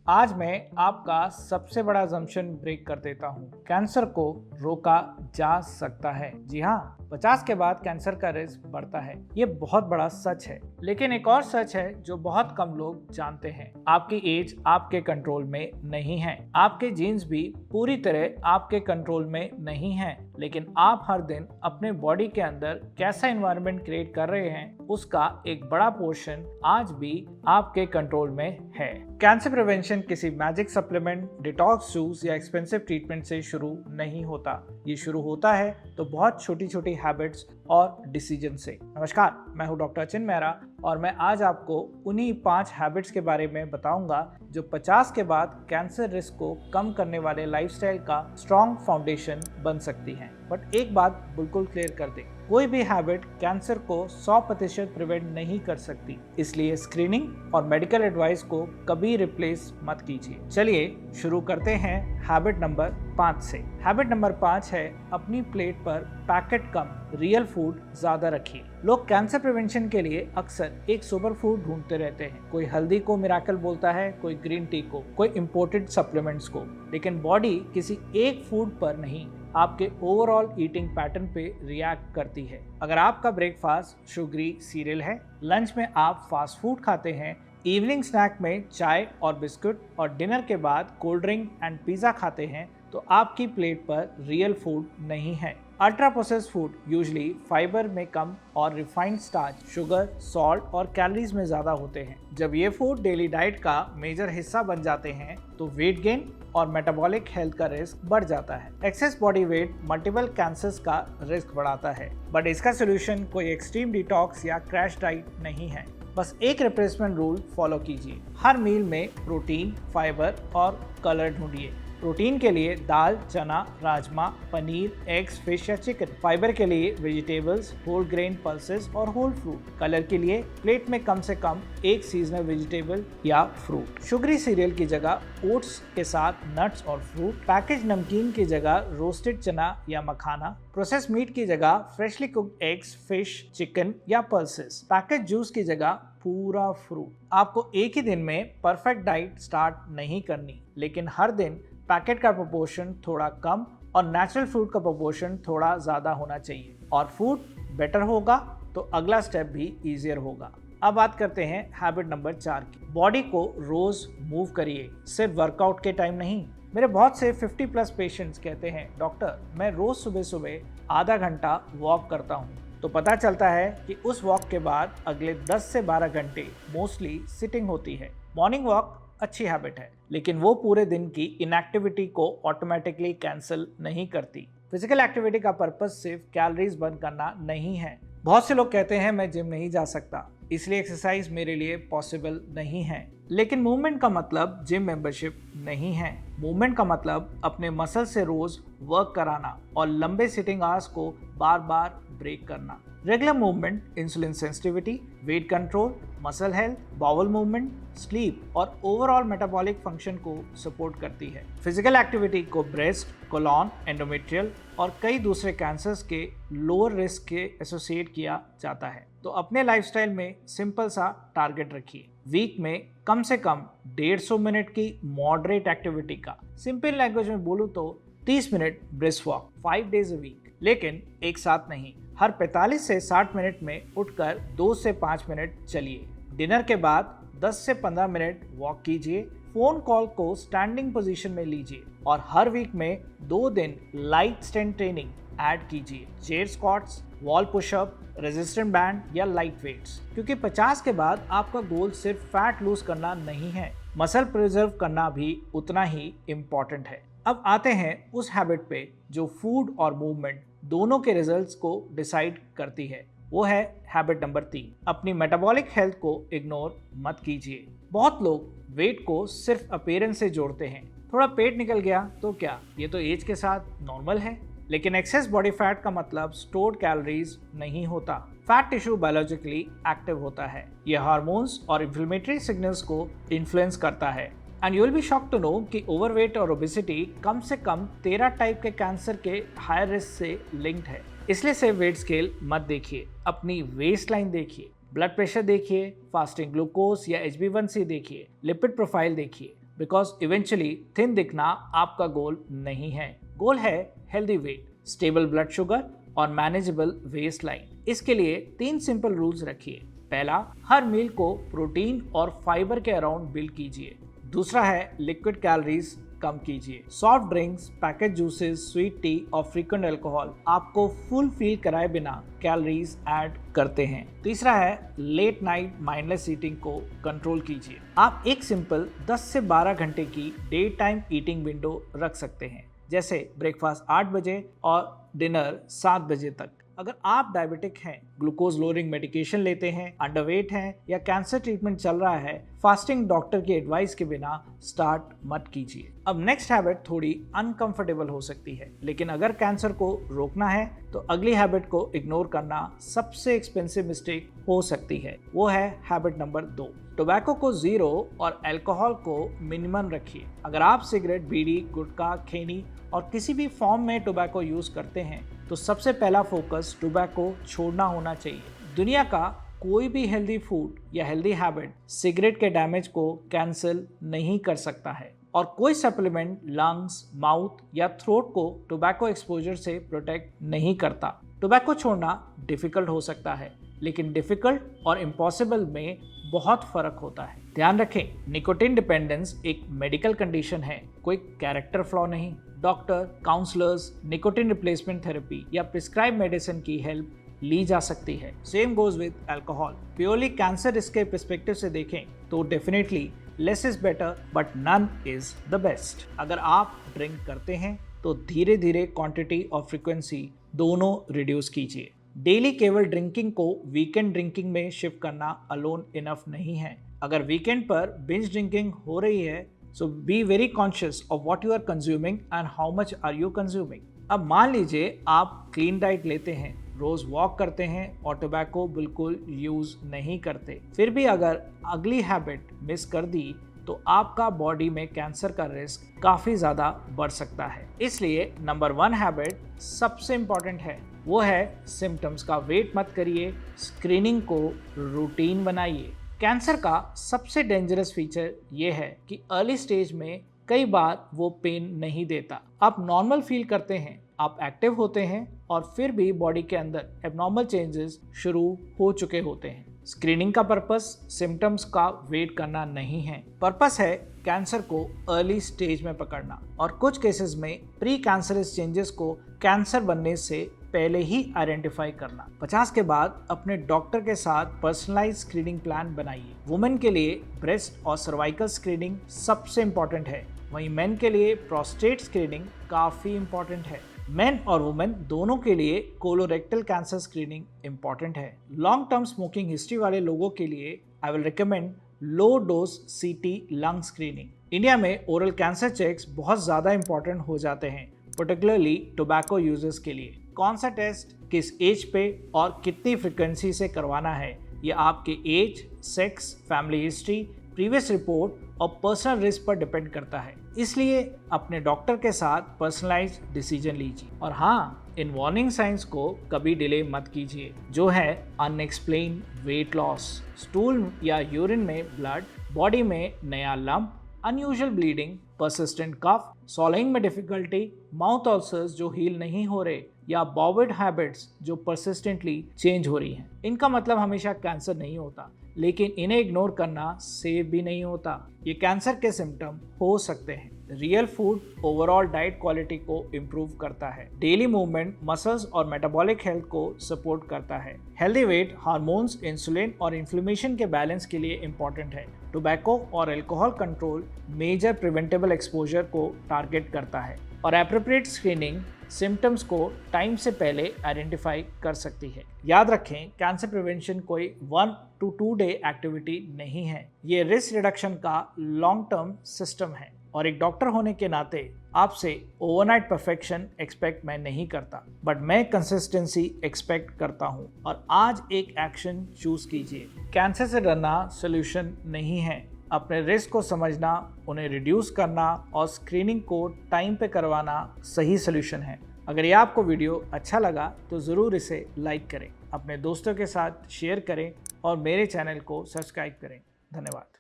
आज मैं आपका सबसे बड़ा assumption ब्रेक कर देता हूँ। कैंसर को रोका जा सकता है। जी हाँ, 50 के बाद कैंसर का रिस्क बढ़ता है। ये बहुत बड़ा सच है। लेकिन एक और सच है जो बहुत कम लोग जानते हैं। आपकी एज आपके कंट्रोल में नहीं है। आपके जीन्स भी पूरी तरह आपके कंट्रोल में नहीं है। लेकिन आप हर दिन अपने बॉडी के अंदर कैसा एनवायरनमेंट क्रिएट कर रहे हैं, उसका एक बड़ा पोर्शन आज भी आपके कंट्रोल में है। कैंसर प्रिवेंशन किसी मैजिक सप्लीमेंट, डिटॉक्स जूस या एक्सपेंसिव ट्रीटमेंट से शुरू नहीं होता। ये शुरू होता है तो बहुत छोटी छोटी हैबिट्स और डिसीजन से। नमस्कार, मैं हूं डॉक्टर अचिन मेहरा और मैं आज आपको उन्हीं 5 हैबिट्स के बारे में बताऊंगा जो 50 के बाद कैंसर रिस्क को कम करने वाले लाइफस्टाइल का स्ट्रॉन्ग फाउंडेशन बन सकती हैं। बट एक बात बिल्कुल क्लियर कर दें, कोई भी हैबिट कैंसर को 100% प्रिवेंट नहीं कर सकती। इसलिए स्क्रीनिंग और मेडिकल एडवाइस को कभी रिप्लेस मत कीजिए। चलिए शुरू करते हैं हैबिट नंबर 5 से। हैबिट नंबर 5 है अपनी प्लेट पर पैकेट कम, रियल फूड ज्यादा रखिए। लोग कैंसर प्रिवेंशन के लिए अक्सर एक सुपर फूड ढूंढते रहते हैं। कोई हल्दी को मिराकल बोलता है, कोई ग्रीन टी को, कोई इंपोर्टेड सप्लीमेंट्स को। लेकिन बॉडी किसी एक फूड पर नहीं, आपके ओवरऑल ईटिंग पैटर्न पे रिएक्ट करती है। अगर आपका ब्रेकफास्ट शुगरी सीरियल है, लंच में आप फास्ट फूड खाते हैं, इवनिंग स्नैक में चाय और बिस्कुट और डिनर के बाद कोल्ड ड्रिंक एंड पिज्जा खाते हैं, तो आपकी प्लेट पर रियल फूड नहीं है। Ultra processed food usually fibre में कम और रिफाइंड स्टार्च, शुगर, सॉल्ट और कैलोरीज में ज्यादा होते हैं। जब ये फूड डेली डाइट का मेजर हिस्सा बन जाते हैं तो वेट गेन और मेटाबॉलिक हेल्थ का रिस्क बढ़ जाता है। Access body weight multiple cancers का रिस्क बढ़ाता है। बट इसका सोल्यूशन कोई एक्सट्रीम डिटॉक्स या क्रैश डाइट नहीं है। बस एक रिप्लेसमेंट रूल फॉलो कीजिए। हर मील में प्रोटीन, फाइबर और कलर ढूंढिए। प्रोटीन के लिए दाल, चना, राजमा, पनीर, एग्स, फिश या चिकन। फाइबर के लिए वेजिटेबल्स, होल ग्रेन पल्सेस और होल फ्रूट। कलर के लिए प्लेट में कम से कम एक सीजनल वेजिटेबल या फ्रूट। शुगरी सीरियल की जगह ओट्स के साथ नट्स और फ्रूट। पैकेज नमकीन की जगह रोस्टेड चना या मखाना। प्रोसेस मीट की जगह freshly cooked eggs, fish, chicken या पल्सेस। पैकेज जूस की जगह पूरा फ्रूट। आपको एक ही दिन में परफेक्ट डाइट स्टार्ट नहीं करनी, लेकिन हर दिन पैकेट का प्रोपोर्शन थोड़ा कम और नेचुरल फूड का प्रोपोर्शन थोड़ा ज़्यादा होना चाहिए। और फूड बेटर होगा तो अगला स्टेप भी ईजियर होगा। अब बात करते हैं हैबिट नंबर 4 की। बॉडी को रोज मूव करिए, सिर्फ वर्कआउट के टाइम नहीं। मेरे बहुत से 50+ पेशेंट्स कहते हैं, डॉक्टर मैं रोज सुबह सुबह आधा घंटा वॉक करता हूँ, तो पता चलता है कि उस वॉक के बाद अगले 10 से 12 घंटे मोस्टली सिटिंग होती है। मॉर्निंग वॉक अच्छी हैबिट है, लेकिन वो पूरे दिन की इनएक्टिविटी को ऑटोमेटिकली कैंसिल नहीं करती। फिजिकल एक्टिविटी का पर्पस सिर्फ कैलोरीज बर्न करना नहीं है। बहुत से लोग कहते हैं मैं जिम नहीं जा सकता, इसलिए एक्सरसाइज मेरे लिए पॉसिबल नहीं है। लेकिन मूवमेंट का मतलब जिम मेंबरशिप नहीं है। मूवमेंट का मतलब अपने मसल से रोज वर्क कराना और लंबे सिटिंग आवर्स को बार बार ब्रेक करना। Regular movement insulin sensitivity, weight control, muscle health, bowel movement, sleep और ओवरऑल मेटाबॉलिक फंक्शन को सपोर्ट करती है। फिजिकल एक्टिविटी को ब्रेस्ट, कोलॉन, एंडोमेट्रियल और कई दूसरे कैंसर्स के लोअर रिस्क के एसोसिएट किया जाता है। तो अपने लाइफस्टाइल में सिंपल सा टारगेट रखिए। वीक में कम से कम 150 मिनट की मॉडरेट एक्टिविटी का, सिंपल लैंग्वेज में बोलूँ तो 30 minute brisk walk 5 days a week. लेकिन एक साथ नहीं, हर 45 से 60 मिनट में उठकर 2 से 5 मिनट चलिए। डिनर के बाद 10 से 15 मिनट वॉक कीजिए। फोन कॉल को स्टैंडिंग पोजीशन में लीजिए और हर वीक में 2 दिन लाइट स्ट्रेंथ ट्रेनिंग ऐड कीजिए। Chair squats, wall pushup, resistant band या लाइट वेट्स। क्योंकि 50 के बाद आपका गोल सिर्फ फैट लूज करना नहीं है, मसल प्रिजर्व करना भी उतना ही इम्पोर्टेंट है। अब आते हैं उस हैबिट पे जो फूड और मूवमेंट दोनों के रिजल्ट्स को डिसाइड करती है। वो है हैबिट नंबर 3। अपनी मेटाबॉलिक हेल्थ को इग्नोर मत कीजिए। बहुत लोग वेट को सिर्फ अपीयरेंस से जोड़ते हैं। थोड़ा पेट निकल गया तो क्या, ये तो एज के साथ नॉर्मल है। लेकिन एक्सेस बॉडी फैट का मतलब स्टोर्ड कैलोरीज नहीं होता। फैट टिश्यू बायोलॉजिकली एक्टिव होता है। ये हार्मोन्स और इन्फ्लेमेटरी सिग्नल्स को इन्फ्लुएंस करता है। And you will be shocked to know कि ओवरवेट और ओबेसिटी कम से कम 13 टाइप के कैंसर के हायर रिस्क से लिंक्ड है। इसलिए सिर्फ वेट स्केल मत देखिए, अपनी वेस्ट लाइन देखिए, ब्लड प्रेशर देखिए, फास्टिंग ग्लूकोज या HbA1c देखिए, लिपिड प्रोफाइल देखिए। बिकॉज इवेंचुअली थिन दिखना आपका गोल नहीं है। गोल है healthy weight, stable blood sugar और मैनेजेबल वेस्ट लाइन। इसके लिए 3 सिंपल रूल्स रखिए। पहला, हर मील को प्रोटीन और फाइबर के अराउंड बिल्ड कीजिए। दूसरा है लिक्विड कैलोरीज कम कीजिए। Soft drinks, package juices, sweet T और फ्रीक्वेंट अल्कोहल आपको फुल फील कराए बिना कैलोरीज ऐड करते हैं। तीसरा है लेट नाइट माइंडलेस ईटिंग को कंट्रोल कीजिए। आप एक सिंपल 10 से 12 घंटे की डे टाइम ईटिंग विंडो रख सकते हैं, जैसे ब्रेकफास्ट 8 बजे और डिनर 7 बजे तक। अगर आप डायबिटिक हैं, ग्लूकोज लोअरिंग मेडिकेशन लेते हैं, अंडरवेट हैं या कैंसर ट्रीटमेंट चल रहा है, फास्टिंग डॉक्टर की एडवाइस के बिना स्टार्ट मत कीजिए। अब नेक्स्ट हैबिट थोड़ी अनकंफर्टेबल हो सकती है, लेकिन अगर कैंसर को रोकना है तो अगली हैबिट को इग्नोर करना सबसे एक्सपेंसिव मिस्टेक हो सकती है। वो है हैबिट नंबर 2, टोबैको को 0 और अल्कोहल को मिनिमम रखिए। अगर आप सिगरेट, बीड़ी, गुटखा, खैनी और किसी भी फॉर्म में टोबैको यूज करते हैं तो सबसे पहला फोकस टोबैको छोड़ना होना चाहिए। दुनिया का कोई भी हेल्दी फूड या हेल्दी हैबिट सिगरेट के डैमेज को कैंसिल नहीं कर सकता है, और कोई सप्लीमेंट लंग्स, माउथ या थ्रोट को टोबैको एक्सपोजर से प्रोटेक्ट नहीं करता। टोबैको छोड़ना डिफिकल्ट हो सकता है, लेकिन डिफिकल्ट और इम्पॉसिबल में बहुत फर्क होता है। ध्यान रखें, निकोटिन डिपेंडेंस एक मेडिकल कंडीशन है, कोई कैरेक्टर फ्लॉ नहीं। Doctor, counsellors, nicotine replacement therapy या प्रिस्क्राइब मेडिसिन की हेल्प ली जा सकती है। Same goes with alcohol. Purely cancer risk के पर्सपेक्टिव से देखें तो definitely less is better but none is the best. अगर आप ड्रिंक करते हैं तो धीरे धीरे क्वांटिटी और फ्रीक्वेंसी दोनों रिड्यूस कीजिए। डेली केवल ड्रिंकिंग को वीकेंड ड्रिंकिंग में शिफ्ट करना अलोन इनफ नहीं है। अगर वीकेंड पर बिंज ड्रिंकिंग हो रही है, so be very conscious of what you are consuming and how much are you consuming। अब मान लीजिए आप क्लीन डाइट लेते हैं, रोज वॉक करते हैं और टोबैको बिल्कुल यूज नहीं करते, फिर भी अगर अगली हैबिट मिस कर दी तो आपका बॉडी में कैंसर का रिस्क काफी ज्यादा बढ़ सकता है। इसलिए नंबर 1 हैबिट सबसे इंपॉर्टेंट है, वो है सिम्टम्स का वेट मत करिए, स्क्रीनिंग को रूटीन बनाइए। कैंसर का सबसे डेंजरस फीचर ये है कि अर्ली स्टेज में कई बार वो पेन नहीं देता। आप नॉर्मल फील करते हैं, आप एक्टिव होते हैं और फिर भी बॉडी के अंदर एबनॉर्मल चेंजेस शुरू हो चुके होते हैं। स्क्रीनिंग का पर्पस सिम्टम्स का वेट करना नहीं है, पर्पस है कैंसर को अर्ली स्टेज में पकड़ना और कुछ केसेस में प्री कैंसरस चेंजेस को कैंसर बनने से पहले ही आइडेंटिफाई करना। 50 के बाद अपने डॉक्टर के साथ पर्सनलाइज स्क्रीनिंग प्लान बनाइए। वुमेन के लिए ब्रेस्ट और सर्वाइकल स्क्रीनिंग सबसे इंपॉर्टेंट है, वहीं मेन के लिए प्रोस्टेट स्क्रीनिंग काफी इंपॉर्टेंट है। मेन और वुमेन दोनों के लिए कोलोरेक्टल कैंसर स्क्रीनिंग इंपॉर्टेंट है। लॉन्ग टर्म स्मोकिंग हिस्ट्री वाले लोगों के लिए I will recommend low dose CT lung screening. India में ओरल कैंसर चेक्स बहुत ज्यादा इंपॉर्टेंट हो जाते हैं, पर्टिकुलरली टोबैको यूजर्स के लिए। कौन सा टेस्ट किस एज पे और कितनी फ्रिक्वेंसी से करवाना है, ये आपके age, sex, family history, previous report और पर्सनल रिस्क पर डिपेंड करता है। इसलिए अपने डॉक्टर के साथ पर्सनलाइज्ड डिसीजन लीजिए। और हाँ, इन वार्निंग साइंस को कभी डिले मत कीजिए, जो है अनएक्सप्लेन वेट लॉस, स्टूल या यूरिन में ब्लड, बॉडी में नया लंप, अनयूजुअल ब्लीडिंग, परसिस्टेंट कफ, सॉलोइंग में डिफिकल्टी, माउथ अल्सर्स जो हील नहीं हो रहे या बॉवर्ड हैबिट्स जो परसिस्टेंटली चेंज हो रही हैं। इनका मतलब हमेशा कैंसर नहीं होता, लेकिन इन्हें इग्नोर करना सेफ भी नहीं होता। ये कैंसर के सिम्टम हो सकते हैं। Real food overall diet quality को इम्प्रूव करता है। डेली मूवमेंट मसल्स और मेटाबॉलिक हेल्थ को सपोर्ट करता है। हेल्दी वेट हार्मोन्स, इंसुलिन और इन्फ्लेमेशन के बैलेंस के लिए इम्पॉर्टेंट है। टोबैको और alcohol control measure preventable exposure को टारगेट करता है और एप्रोप्रिएट स्क्रीनिंग सिम्टम्स को टाइम से पहले आइडेंटिफाई कर सकती है। याद रखें, कैंसर प्रिवेंशन कोई 1 to 2 डे एक्टिविटी नहीं है, ये रिस्क रिडक्शन का लॉन्ग टर्म सिस्टम है। और एक डॉक्टर होने के नाते आपसे ओवरनाइट परफेक्शन एक्सपेक्ट मैं नहीं करता, बट मैं कंसिस्टेंसी एक्सपेक्ट करता हूँ। और आज एक एक्शन चूज कीजिए। कैंसर से डरना सोल्यूशन नहीं है। अपने रिस्क को समझना, उन्हें रिड्यूस करना और स्क्रीनिंग को टाइम पे करवाना सही सोल्यूशन है। अगर ये आपको वीडियो अच्छा लगा तो ज़रूर इसे लाइक करें, अपने दोस्तों के साथ शेयर करें और मेरे चैनल को सब्सक्राइब करें। धन्यवाद।